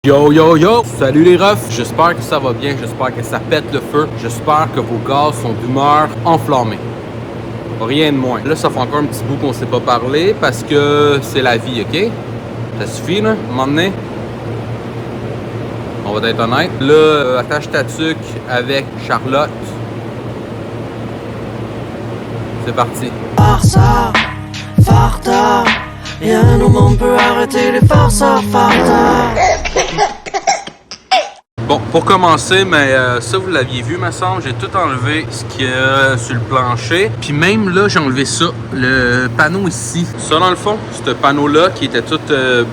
Yo yo yo! Salut les refs! J'espère que ça va bien, j'espère que ça pète le feu, j'espère que vos gaz sont d'humeur enflammée. Rien de moins. Là, ça fait encore un petit bout qu'on s'est pas parlé parce que c'est la vie, ok? Ça suffit, là, à un moment donné. On va être honnête. Là, attache ta tuque avec Charlotte. C'est parti. Farsa, farta, rien au monde peut arrêter les farsa, farta. Bon, pour commencer, mais ça vous l'aviez vu, me semble, j'ai tout enlevé ce qu'il y a sur le plancher. Puis même là, j'ai enlevé ça, le panneau ici. Ça dans le fond, ce panneau-là qui était tout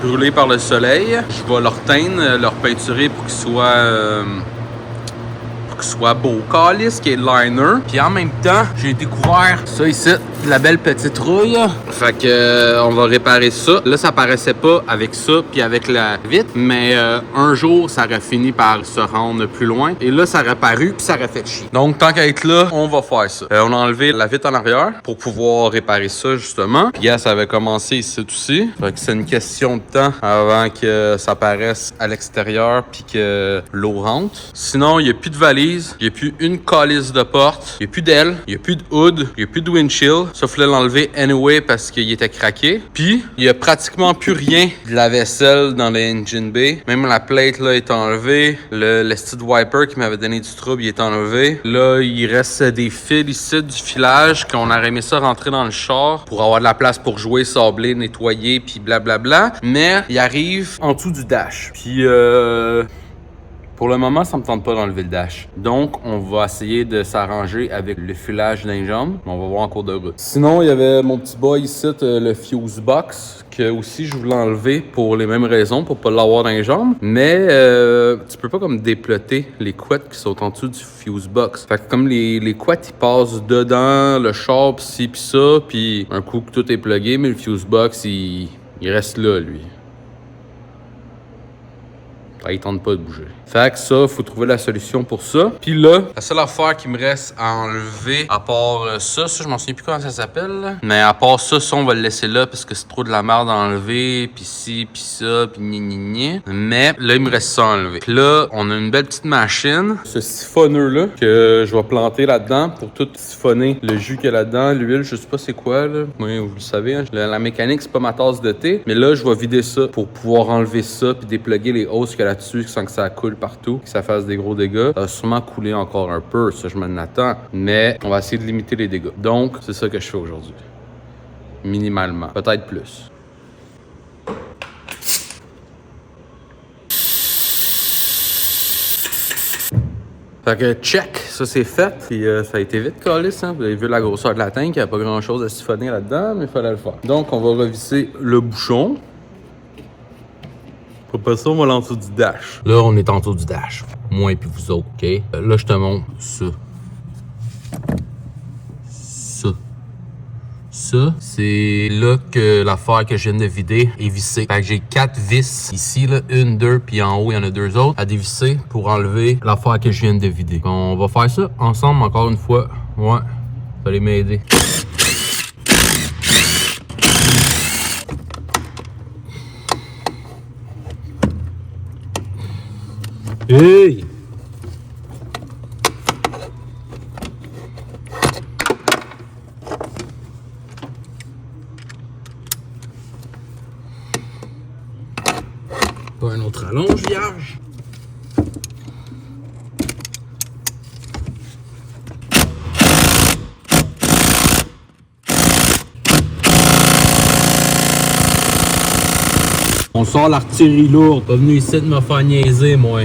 brûlé par le soleil. Je vais le reteindre, le repeinturer pour qu'il soit beau. Calice qui est liner. Puis en même temps, j'ai découvert ça ici, la belle petite rouille. Fait que on va réparer ça. Là, ça paraissait pas avec ça puis avec la vitre, mais un jour, ça aurait fini par se rendre plus loin. Et là, ça aurait paru puis ça aurait fait chier. Donc, tant qu'à être là, on va faire ça. On a enlevé la vitre en arrière pour pouvoir réparer ça, justement. Puis, ça avait commencé ici aussi. Fait que c'est une question de temps avant que ça apparaisse à l'extérieur puis que l'eau rentre. Sinon, il n'y a plus de valise. Il n'y a plus une calice de porte. Il n'y a plus d'aile. Il n'y a plus de hood. Il n'y a plus de windshield. Ça, fallait l'enlever anyway parce qu'il était craqué. Puis, il n'y a pratiquement plus rien de la vaisselle dans le engine bay. Même la plate là est enlevée. Le style wiper qui m'avait donné du trouble, il est enlevé. Là, il reste des fils ici, du filage qu'on aurait aimé ça rentrer dans le char pour avoir de la place pour jouer, sabler, nettoyer, puis blablabla. Mais il arrive en dessous du dash. Puis, pour le moment, ça me tente pas d'enlever le dash. Donc, on va essayer de s'arranger avec le filage d'un jambe. On va voir en cours de route. Sinon, il y avait mon petit boy ici, le fuse box, que aussi je voulais enlever pour les mêmes raisons, pour pas l'avoir dans les jambes. Mais tu peux pas comme déploter les couettes qui sont en dessous du fuse box. Fait que comme les couettes, ils passent dedans le char, pis ci pis ça, puis un coup que tout est plugué, mais le fuse box, il reste là, lui. Il tente pas de bouger. Fait que ça, faut trouver la solution pour ça. Puis là, la seule affaire qui me reste à enlever, à part ça, je m'en souviens plus comment ça s'appelle. Mais à part ça, on va le laisser là parce que c'est trop de la merde à enlever. Puis ci, puis ça, puis gni. Mais là, il me reste ça à enlever. Puis là, on a une belle petite machine. Ce siphonneur-là, que je vais planter là-dedans pour tout siphonner le jus qu'il y a là-dedans. L'huile, je sais pas c'est quoi, là. Oui, vous le savez, hein. La mécanique, c'est pas ma tasse de thé. Mais là, je vais vider ça pour pouvoir enlever ça puis dépluguer les hausses qu'il y a là-dessus sans que ça coule partout, que ça fasse des gros dégâts. Ça va sûrement couler encore un peu, ça je m'en attends, mais on va essayer de limiter les dégâts. Donc, c'est ça que je fais aujourd'hui. Minimalement, peut-être plus. Fait que check, ça c'est fait. Puis ça a été vite collé, hein. Vous avez vu la grosseur de la tank, il n'y a pas grand chose à siphonner là-dedans, mais il fallait le faire. Donc, on va revisser le bouchon. Après ça, on va aller en dessous du dash. Là, on est en dessous du dash. Moi et puis vous autres, OK? Là, je te montre ça. Ça, c'est là que l'affaire que je viens de vider est vissée. Fait que j'ai 4 vis ici, là. 1, 2, puis en haut, il y en a 2 autres à dévisser pour enlever l'affaire que je viens de vider. On va faire ça ensemble encore une fois. Ouais, vous allez m'aider. Hey! Pas un autre rallonge, vierge. On sort l'artillerie lourde. Pas venu ici de me faire niaiser, moi.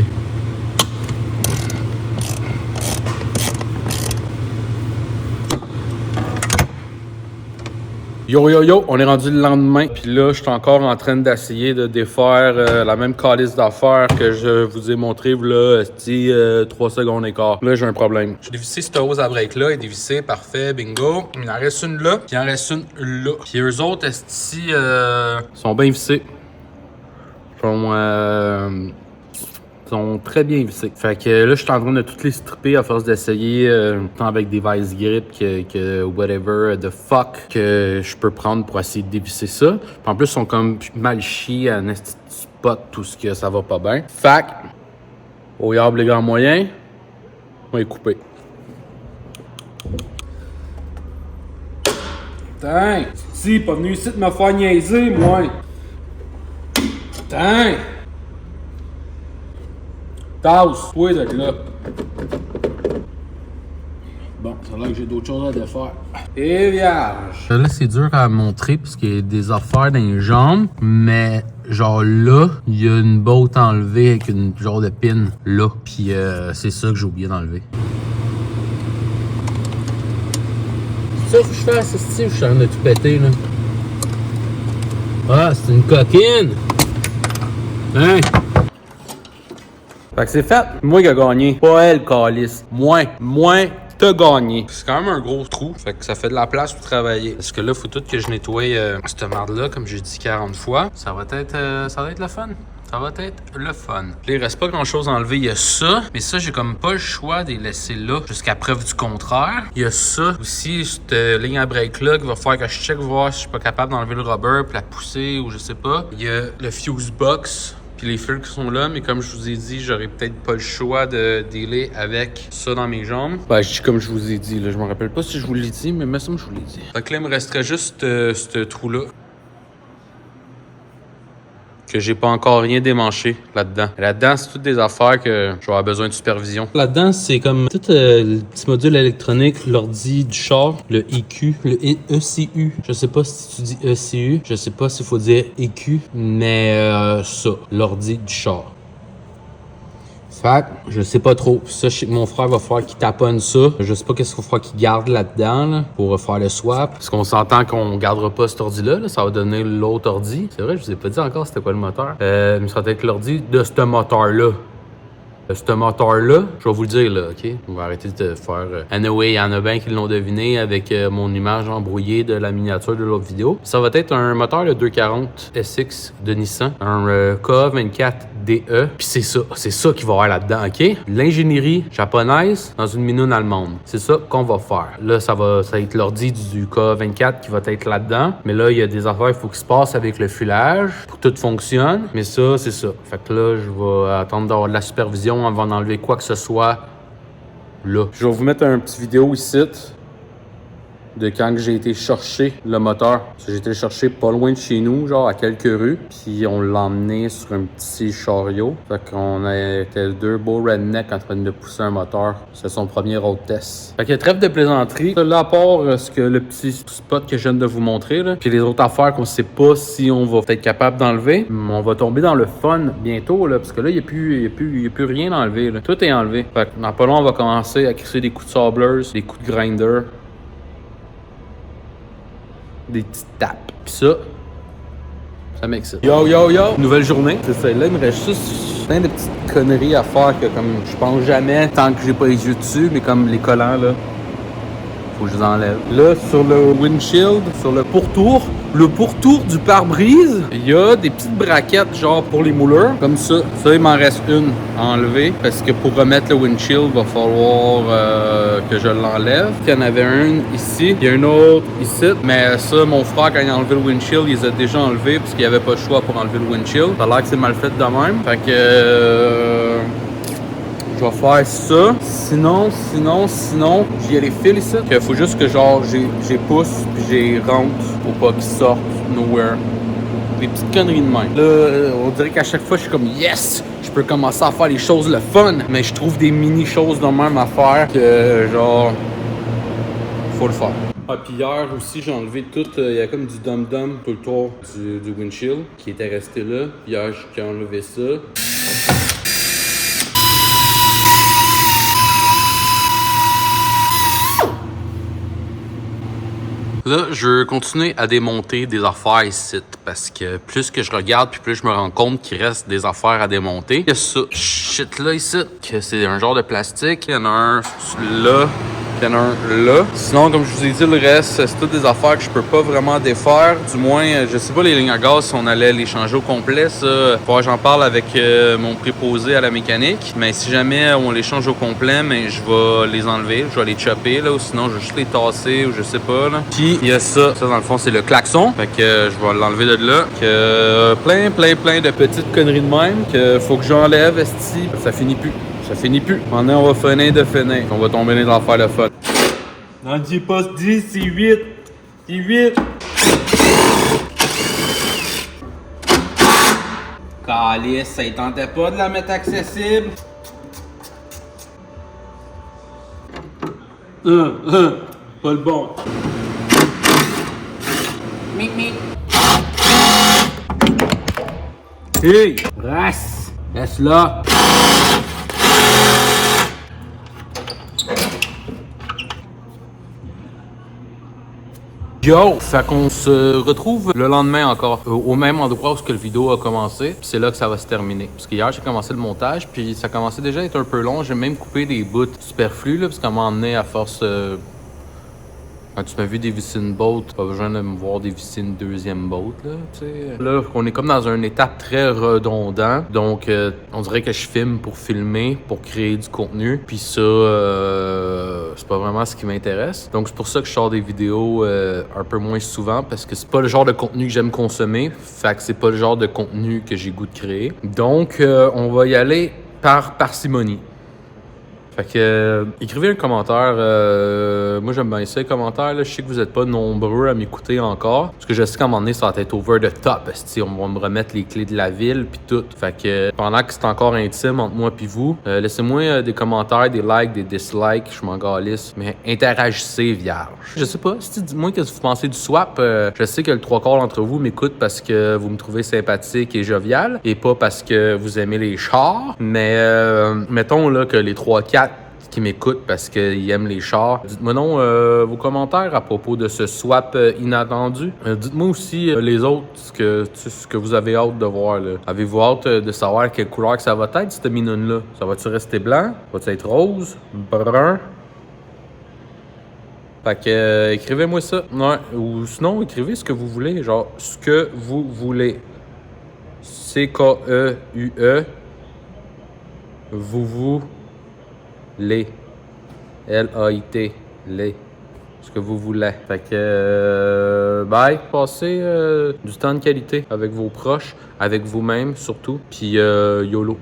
Yo yo yo, on est rendu le lendemain, puis là je suis encore en train d'essayer de défaire la même calice d'affaires que je vous ai montré là, 3 secondes et quart. Là j'ai un problème. J'ai dévissé cette hose à break là, elle est dévissée, parfait, bingo. Il en reste une là, puis il en reste une là. Puis eux autres, sont bien vissés. Ça sont très bien vissés. Fait que là, je suis en train de toutes les stripper à force d'essayer, tant avec des vice grip que whatever the fuck que je peux prendre pour essayer de dévisser ça. Puis en plus, ils sont comme mal chiés à un petit spot, tout ce que ça va pas bien. Fait que, au yard les grands moyens, on va les couper. Putain! Si, pas venu ici de me faire niaiser, moi! Putain! Tasse, toi d'être là. Bon, c'est là que j'ai d'autres choses à défaire. Et vierge! Là, c'est dur à montrer parce qu'il y a des affaires dans les jambes, mais genre là, il y a une botte enlevée avec une genre de pin là. Puis c'est ça que j'ai oublié d'enlever. Ça, faut que je fasse ça, je suis en train de tout péter, là. Ah, c'est une coquine! Hein? Fait que c'est fait. Moi qui a gagné. Pas elle, calice. Moi, t'as gagné. C'est quand même un gros trou. Fait que ça fait de la place pour travailler. Parce que là, faut tout que je nettoie cette merde-là, comme j'ai dit 40 fois. Ça va être le fun. Ça va être le fun. Là, il reste pas grand-chose à enlever. Il y a ça, mais ça, j'ai comme pas le choix de les laisser là jusqu'à preuve du contraire. Il y a ça aussi, cette ligne à break-là qui va faire que je check voir si je suis pas capable d'enlever le rubber puis la pousser ou je sais pas. Il y a le fuse box puis les fils qui sont là, mais comme je vous ai dit, j'aurais peut-être pas le choix de dealer avec ça dans mes jambes. Ben, je dis comme je vous ai dit, là. Je me rappelle pas si je vous l'ai dit, mais il me semble que je vous l'ai dit. Fait que là, il me resterait juste ce trou-là. Que j'ai pas encore rien démanché là-dedans. Là-dedans, c'est toutes des affaires que je vais avoir besoin de supervision. Là-dedans, c'est comme tout le petit module électronique, l'ordi du char, le EQ, le ECU. Je sais pas si tu dis ECU, je sais pas s'il faut dire EQ, mais ça, l'ordi du char. Fait que, je sais pas trop. Ça, je sais que mon frère va falloir qu'il taponne ça. Je sais pas qu'est-ce qu'il va falloir qu'il garde là-dedans là, pour faire le swap. Parce qu'on s'entend qu'on gardera pas cet ordi-là. Là. Ça va donner l'autre ordi. C'est vrai, je vous ai pas dit encore c'était quoi le moteur. Mais ça va être l'ordi de ce moteur-là. Ce moteur-là, je vais vous le dire là, OK? On va arrêter de faire... Anyway, il y en a bien qui l'ont deviné avec mon image embrouillée de la miniature de l'autre vidéo. Ça va être un moteur de 240 SX de Nissan, un KA24DE. Puis c'est ça qu'il va y avoir là-dedans, OK? L'ingénierie japonaise dans une minoune allemande. C'est ça qu'on va faire. Là, ça va être l'ordi du KA24 qui va être là-dedans. Mais là, il y a des affaires, il faut qu'il se passe avec le filage pour que tout fonctionne. Mais ça, c'est ça. Fait que là, je vais attendre d'avoir de la supervision avant d'enlever quoi que ce soit là. Je vais vous mettre un petit vidéo ici de quand j'ai été chercher le moteur. J'ai été le chercher pas loin de chez nous, genre à quelques rues. Puis on l'a emmené sur un petit chariot. Fait qu'on était deux beaux rednecks en train de pousser un moteur. C'est son premier road test. Fait qu'il y a trêve de plaisanterie. Là, à part ce que le petit spot que je viens de vous montrer, là. Puis les autres affaires qu'on sait pas si on va être capable d'enlever. On va tomber dans le fun bientôt, là. Parce que là, il n'y a plus rien à enlever, là. Tout est enlevé. Fait que dans pas long, on va commencer à crisser des coups de sableuse, des coups de grinder. Des petites tapes. Pis ça m'excite. Yo! Nouvelle journée. C'est ça. Là, il me reste juste plein de petites conneries à faire que comme je pense jamais tant que j'ai pas les yeux dessus, mais comme les collants là. Faut que je les enlève. Là, sur le windshield, sur le pourtour du pare-brise, il y a des petites braquettes genre pour les mouleurs. Comme ça. Ça, il m'en reste une à enlever. Parce que pour remettre le windshield, il va falloir que je l'enlève. Il y en avait une ici. Il y a une autre ici. Mais ça, mon frère, quand il a enlevé le windshield, il les a déjà enlevés parce qu'il n'y avait pas de choix pour enlever le windshield. Ça a l'air que c'est mal fait de même. Fait que... je vais faire ça. Sinon, j'ai les fils ici. Il faut juste que genre j'ai pousse puis j'ai rentre pour pas qu'ils sortent nowhere. Des petites conneries de même. Là, on dirait qu'à chaque fois, je suis comme yes! Je peux commencer à faire les choses le fun. Mais je trouve des mini choses de même à faire que genre faut le faire. Ah, puis hier aussi, j'ai enlevé tout. Il y a comme du dum-dum tout le tour du windshield qui était resté là. Hier, j'ai enlevé ça. Là, je veux continuer à démonter des affaires ici, parce que plus que je regarde, puis plus je me rends compte qu'il reste des affaires à démonter. Il y a ça shit là ici, que c'est un genre de plastique. Il y en a un là, Il y en a un là. Sinon, comme je vous ai dit, le reste, c'est toutes des affaires que je peux pas vraiment défaire. Du moins, je sais pas les lignes à gaz si on allait les changer au complet. Ça, faut que j'en parle avec mon préposé à la mécanique. Mais si jamais on les change au complet, mais je vais les enlever, je vais les chopper là, ou sinon je vais juste les tasser ou je sais pas là. Puis il y a ça. Ça dans le fond c'est le klaxon. Fait que je vais l'enlever de là. Que plein de petites conneries de même que faut que j'enlève, esti. Ça finit plus. Ça finit plus. Maintenant on va finir de finir. On va tomber dans l'affaire le fun. Non, dis pas 10, c'est 8. C'est 8. Calice, ça y tentait pas de la mettre accessible. Pas le bon. Hey! Reste! Reste là! Yo! Fait qu'on se retrouve le lendemain encore au même endroit où le vidéo a commencé. Puis c'est là que ça va se terminer. Parce qu'hier, j'ai commencé le montage, puis ça commençait déjà à être un peu long. J'ai même coupé des bouts superflus, là, parce qu'à un moment donné, à force... Quand tu m'as vu dévisser une boat, pas besoin de me voir dévisser une deuxième boat, là, tu sais. Là, on est comme dans une étape très redondant. Donc, on dirait que je filme pour filmer, pour créer du contenu. Puis ça, c'est pas vraiment ce qui m'intéresse. Donc, c'est pour ça que je sors des vidéos un peu moins souvent, parce que c'est pas le genre de contenu que j'aime consommer. Fait que c'est pas le genre de contenu que j'ai goût de créer. Donc, on va y aller par parcimonie. Fait que, écrivez un commentaire. Moi, j'aime bien ça, les commentaires. Là. Je sais que vous n'êtes pas nombreux à m'écouter encore. Parce que je sais qu'à un moment donné, ça va être over the top. On va me remettre les clés de la ville puis tout. Fait que, pendant que c'est encore intime entre moi et vous, laissez-moi des commentaires, des likes, des dislikes. Je m'en calisse. Mais interagissez, vierge. Je sais pas. Dites-moi qu'est-ce que vous pensez du swap. Je sais que le 3/4 d'entre vous m'écoutent parce que vous me trouvez sympathique et jovial. Et pas parce que vous aimez les chars. Mais, mettons là que les 3/4 qui m'écoutent parce qu'ils aiment les chars. Dites-moi non vos commentaires à propos de ce swap inattendu. Dites-moi aussi les autres, ce que vous avez hâte de voir. Là. Avez-vous hâte de savoir quelle couleur que ça va être, cette minoune-là? Ça va-tu rester blanc? Va-tu être rose? Brun? Fait que écrivez-moi ça. Ouais. Ou sinon, écrivez ce que vous voulez. Genre, ce que vous voulez. C-K-E-U-E. Vous. Les. L-A-I-T. Les. Ce que vous voulez. Fait que, bye. Passez du temps de qualité avec vos proches, avec vous-même surtout. Puis, YOLO.